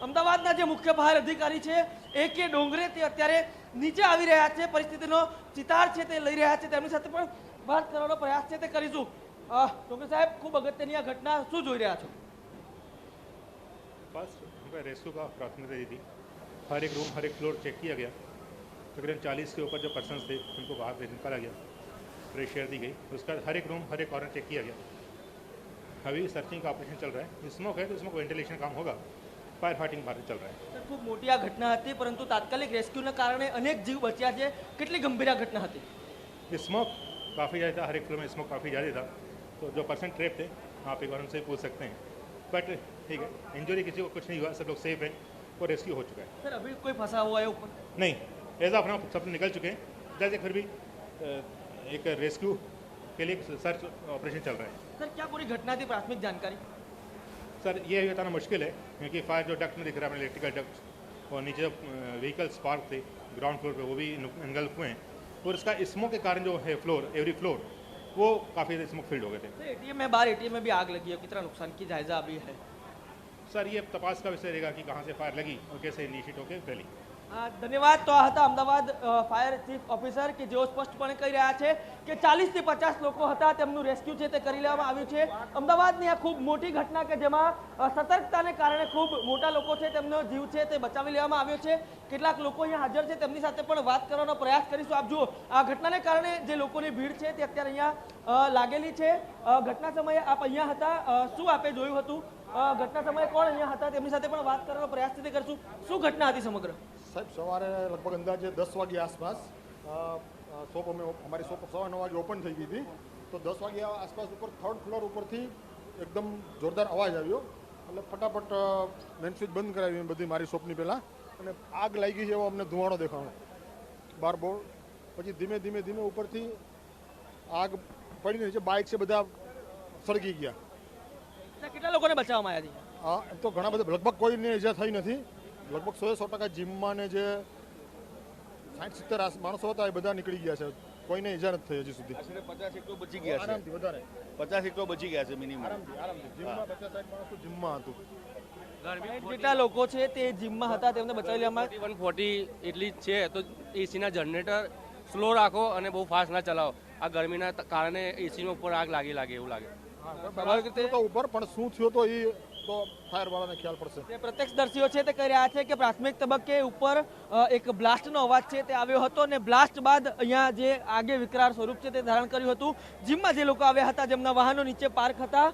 અમદાવાદના જે મુખ્ય ફાયર અધિકારી છે AK ડોંગરે તે અત્યારે નીચે આવી રહ્યા છે, પરિસ્થિતિનો ચિતાર છે તે લઈ રહ્યા છે, તેમની સાથે પણ વાત કરવાનો પ્રયાસ છે તે કરીશું। ડોંગરે સાહેબ, ખૂબ અગત્યની આ ઘટના, શું જોઈ રહ્યા છો? बस उनका रेस्क्यू का प्राथमिकता दी थी। हर एक रूम, हर एक फ्लोर चेक किया गया। तकरीबन 40 के ऊपर जो पर्सनस थे उनको बाहर से निकाला गया, फ्रेश एयर दी गई। उसका हर एक रूम, हर एक कॉर्नर चेक किया गया। अभी सर्चिंग का ऑपरेशन चल रहा है। स्मोक है तो स्मोक वेंटिलेशन काम होगा, फायर फाइटिंग बाहर चल रहा है। खूब मोटी आ घटना थी, परंतु तात्कालिक रेस्क्यूना कारणे अनेक जीव बच्या छे। કેટલી ગંભીર આ ઘટના હતી? स्मोक काफ़ी ज़्यादा था, हर एक फ्लोर में स्मोक काफ़ी ज़्यादा था। तो जो पर्सन ट्रैप थे आप एक बार उनसे पूछ सकते हैं, बट ठीक है, इंजरी किसी को कुछ नहीं हुआ, सब लोग सेफ है और रेस्क्यू हो चुका है। सर, अभी कोई फंसा हुआ है ऊपर? नहीं, एज ऑफ नाउ सब निकल चुके हैं। जैसे फिर भी एक रेस्क्यू के लिए सर्च ऑपरेशन चल रहा है। सर, क्या पूरी घटना थी, प्राथमिक जानकारी? सर, ये बताना मुश्किल है क्योंकि फायर जो डक्ट में दिख रहा है, इलेक्ट्रिकल डक्ट, और नीचे जो व्हीकल स्पार्क थे ग्राउंड फ्लोर पे वो भी इनगल्फ हुए हैं, और इसका स्मोक के कारण जो है फ्लोर, एवरी फ्लोर वो काफ़ी स्मोक फील्ड हो गए थे। एटीएम में, बाहर एटीएम में भी आग लगी है, कितना नुकसान की जायजा अभी है? सर, ये तपास का विषय रहेगा कि कहाँ से फायर लगी और कैसे इनिशिएट होकर फैली। धन्यवाद। तो आ હતા અમદાવાદ ફાયર ચીફ ઓફિસર કે જેઓ સ્પષ્ટપણે કહી રહ્યા છે કે 40 થી 50 લોકો હતા, તેમનું રેસ્ક્યુ છે તે કરી લેવામાં આવ્યું છે। અમદાવાદની આ ખૂબ મોટી ઘટના કે જેમાં સતર્કતાને કારણે ખૂબ મોટા લોકો છે તેમનો જીવ છે તે બચાવી લેવામાં આવ્યો છે। કેટલાક લોકો અહીંયા હાજર છે, તેમની સાથે પણ વાત કરવાનો પ્રયાસ કરીશું। આપ જુઓ, આ ઘટનાને કારણે જે લોકોની ભીડ છે તે અત્યારે અહીંયા लागेली છે। ઘટના સમયે આપ અહીંયા હતા, શું આપે જોયું હતું? ઘટના સમયે કોણ અહીંયા હતા તેમની સાથે પણ વાત કરવાનો પ્રયાસ તે કરશું। શું ઘટના હતી સમગ્ર? साहब, सवारे लगभग अंदाजे 10 वागे आसपास शॉप हमारी शॉप 9:15 वागे ओपन थी गई थी। तो 10 वागे आसपास ऊपर थर्ड फ्लोर ऊपर थी एकदम जोरदार अवाज आव्यो, એટલે ફટાફટ મેન સ્વિચ બંધ કરાવી બધી મારી શોપની પહેલાં, અને આગ લાગી છે એવો અમને ધુવાણો દેખાણો બાર બોર। પછી ધીમે ધીમે ધીમે ઉપરથી આગ પડીને નીચે બાઇક છે બધા સળગી ગયા। કેટલા લોકોને બચાવવામાં આવ્યા છે? હા, એમ તો ઘણા બધા, લગભગ કોઈને ઈજા થઈ નથી। लगभग 100% जिम्मा ने जे 60-70 माणसों હતા એ બધા નીકળી ગયા છે, કોઈને ઈજા નથી થઈ હજી સુધી। આશરે 50 એકલો બચી ગયા છે, આરામથી વધારે 50 એકલો બચી ગયા છે મિનિમમ, આરામથી જીમમાં 50-60 માણસો જીમમાં હતું। જેટલા લોકો છે તે જીમમાં હતા, તેમને બચાવી લેવામાં 140 એટલી છે। તો એસીના જનરેટર સ્લો રાખો અને બહુ ફાસ્ટ ના ચલાવો, આ ગરમીના કારણે એસીનો ઉપર આગ લાગે એવું લાગે। સ્વાભાવિક રીતે તો ઉપર પણ શું થયો તો એ તો ફાયર વાળાને ખ્યાલ પડશે। તે પ્રત્યક્ષદર્શીઓ છે તે કહી રહ્યા છે કે પ્રાથમિક તબક્કે ઉપર એક બ્લાસ્ટનો અવાજ છે તે આવ્યો હતો, અને બ્લાસ્ટ બાદ અહીંયા જે આગે વિકરાળ સ્વરૂપ છે તે ધારણ કર્યું હતું। જીમમાં જે લોકો આવ્યા હતા, જેમના વાહનો નીચે પાર્ક હતા,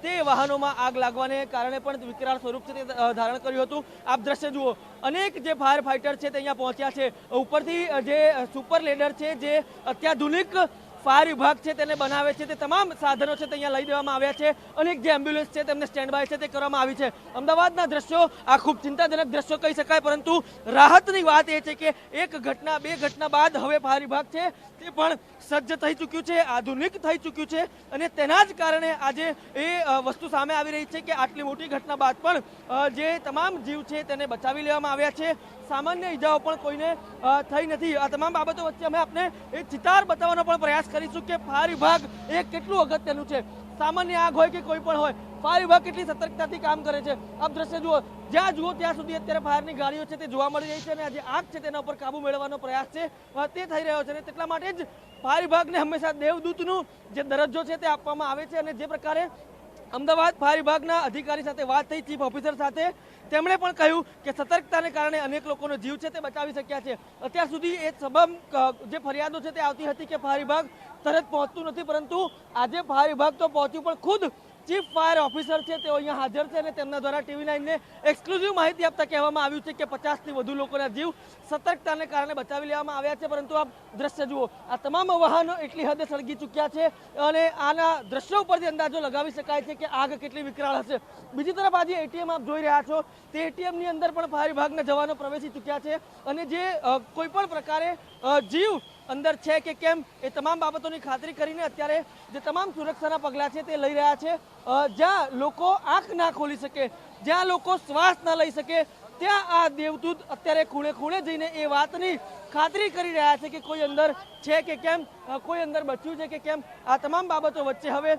તે વાહનોમાં આગ લાગવાને કારણે પણ વિકરાળ સ્વરૂપ છે તે ધારણ કર્યું હતું। આપ દ્રશ્ય જુઓ, અનેક જે ફાયર ફાઇટર છે તે અહીંયા પહોંચ્યા છે। ઉપરથી જે સુપર લેડર છે, જે અત્યાધુનિક ફાયર વિભાગ છે તેને બનાવે છે, તે તમામ સાધનો છે તે અહીંયા લઈ દેવામાં આવ્યા છે। અનેક જે એમ્બ્યુલન્સ છે તેમને સ્ટેન્ડ બાય છે તે કરવામાં આવી છે। અમદાવાદના દ્રશ્યો આ ખૂબ ચિંતાજનક દ્રશ્યો કહી શકાય, પરંતુ રાહતની વાત એ છે કે એક ઘટના, બે ઘટના બાદ હવે ફાયર વિભાગ છે તે પણ સજ્જ થઈ ચૂક્યું છે, આધુનિક થઈ ચૂક્યું છે, અને તેના જ કારણે આજે એ વસ્તુ સામે આવી રહી છે કે આટલી મોટી ઘટના બાદ પણ જે તમામ જીવ છે તેને બચાવી લેવામાં આવ્યા છે। સામાન્ય ઈજાઓ પણ કોઈને થઈ નથી। આ તમામ બાબતો વચ્ચે અમે આપને એક ચિતાર બતાવવાનો પણ પ્રયાસ કરીશું કે ફાયર વિભાગ એ કેટલું અગત્યનું છે। સામાન્ય આગ હોય કે કોઈ પણ હોય, ફાયર વિભાગ કેટલી સતર્કતાથી કામ કરે છે। આપ દ્રશ્ય જુઓ, જ્યાં જુઓ ત્યાં સુધી અત્યારે ફાયરની ગાડીઓ છે તે જોવા મળી રહી છે, અને આજે આગ છે તેના ઉપર કાબુ મેળવવાનો પ્રયાસ છે તે થઈ રહ્યો છે, અને તેટલા માટે જ ફાયર વિભાગને હંમેશા દેવદૂતનું જે દરજ્જો છે તે આપવામાં આવે છે। અને જે પ્રકારે અમદાવાદ ફાયર વિભાગના અધિકારી સાથે વાત થઈ, ચીફ ઓફિસર સાથે, તેમણે પણ કહ્યું કે સતર્કતાને કારણે અનેક લોકોનો જીવ છે તે બચાવી શક્યા છે। અત્યાર સુધી એ તમામ જે ફરિયાદો છે તે આવતી હતી કે ફાયર વિભાગ તરત પહોંચતું નથી, પરંતુ આજે ફાયર વિભાગ તો પહોંચ્યું, પણ ખુદ ચીફ ફાયર ઓફિસર છે તેઓ અહીંયા હાજર છે, અને તેમના દ્વારા TV9ને એક્સક્લુઝિવ માહિતી આપતા કહેવામાં આવ્યું છે કે 50થી વધુ લોકોના જીવ સતર્કતાને કારણે બચાવી લેવામાં આવ્યા છે। પરંતુ આપ દ્રશ્ય જુઓ, આ તમામ વાહનો એટલી હદે સળગી ચૂક્યા છે, અને આના દ્રશ્યો ઉપરથી અંદાજો લગાવી શકાય છે કે આગ કેટલી વિકરાળ હશે। બીજી તરફ આજે એટીએમ આપ જોઈ રહ્યા છો, તે એટીએમની અંદર પણ ફાયર વિભાગના જવાનો પ્રવેશી ચૂક્યા છે, અને જે કોઈ પણ પ્રકારે જીવ અંદર છે કે કેમ એ તમામ બાબતોની ખાતરી કરીને અત્યારે જે તમામ સુરક્ષાના પગલાં છે તે લઈ રહ્યા છે। જ્યાં લોકો આંખ ના ખોલી શકે, જ્યાં લોકો શ્વાસ ના લઈ શકે, ત્યાં આ દેવદૂત અત્યારે ખૂણે ખૂણે જઈને એ વાતની ખાતરી કરી રહ્યા છે કે કોઈ અંદર છે કે કેમ, કોઈ અંદર બચ્યું છે કે કેમ। આ તમામ બાબતો વચ્ચે હવે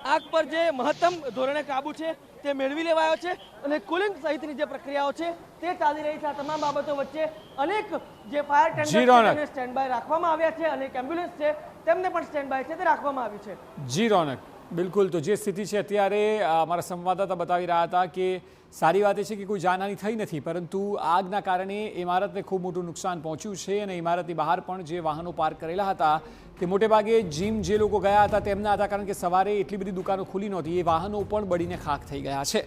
આગ પર જે મહત્તમ ધોરણે કાબુ છે તે મેળવી લેવાયો છે અને કુલિંગ સહિતની જે પ્રક્રિયાઓ છે તે ચાલી રહી છે. આ તમામ બાબતો વચ્ચે અનેક જે ફાયર ટેન્ડર સ્ટેન્ડ બાય રાખવામાં આવ્યા છે, અનેક એમ્બ્યુલન્સ છે તેમને પણ સ્ટેન્ડ બાય છે તે રાખવામાં આવી છે. જી રોનક, બિલકુલ. તો જે સ્થિતિ છે અત્યારે અમારા સંવાદદાતા બતાવી રહ્યા હતા કે સારી વાત એ છે કે કોઈ જાનહાની થઈ નથી, પરંતુ આગના કારણે ઇમારતને ખૂબ મોટું નુકસાન પહોંચ્યું છે અને ઇમારતની બહાર પણ જે વાહનો પાર્ક કરેલા હતા તે મોટેભાગે જીમ જે લોકો ગયા હતા તેમના હતા, કારણ કે સવારે એટલી બધી દુકાનો ખુલી નહોતી. એ વાહનો પણ બળીને ખાખ થઈ ગયા છે.